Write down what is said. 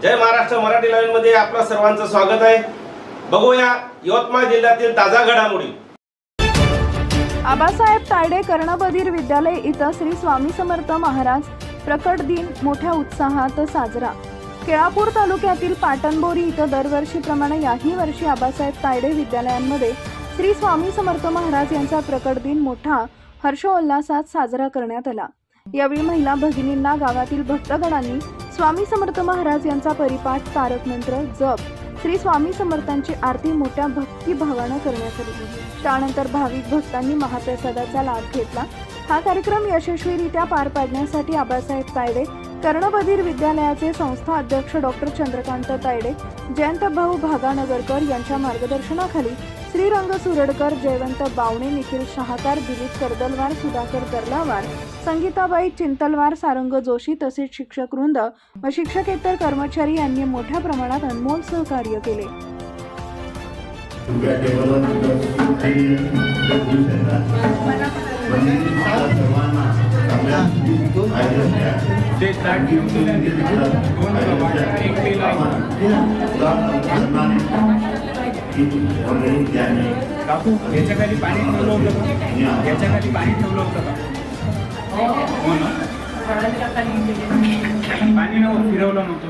जय Maharashtra Marathi live मध्ये आपलं सर्वांचं स्वागत आहे। बघूया यवतमाळ जिल्ह्यातील ताजा घडामोडी। आबासाहेब तायडे कर्णबधीर विद्यालय इथं श्री स्वामी समर्थ महाराज प्रकट दिन मोठ्या उत्साहात साजरा। केळापूर तालुक्यातील पाटणबोरी इथं दरवर्षीप्रमाणे याही वर्षी आबासाहेब तायडे विद्यालयांमध्ये श्री स्वामी समर्थ महाराज यांचा प्रकट दिन मोठा हर्षोल्लासात साजरा करण्यात आला। यावेळी महिला भगिनींना गावातील भक्तगणांनी स्वामी समर्थ महाराज यांचा परिपाठ, तारक मंत्र, जप, श्री स्वामी समर्थांची आरती मोठ्या भक्तिभावानं करण्यात आली। त्यानंतर भाविक भक्तांनी महाप्रसादाचा लाभ घेतला। हा कार्यक्रम यशस्वीरित्या पार पाडण्यासाठी आबासाहेब तायडे कर्णबधीर विद्यालयाचे संस्था अध्यक्ष डॉक्टर चंद्रकांत तायडे, जयंत भाऊ भागानगरकर यांच्या मार्गदर्शनाखाली श्रीरंग सुरडकर, जयवंत बावणे, निखिल शहाकार, दिलीप करदलवार, सुधाकर दर्लावार, संगीताबाई चिंतलवार, सारंग जोशी तसेच शिक्षक वृंद व शिक्षकेतर कर्मचारी यांनी मोठ्या प्रमाणात अनमोल सहकार्य केले। काकू याच्याखाली पाणी ठेवलं होतं का? याच्याखाली पाणी ठेवलं होतं का? हो ना, पाणी नव्हतं, फिरवलं नव्हतं।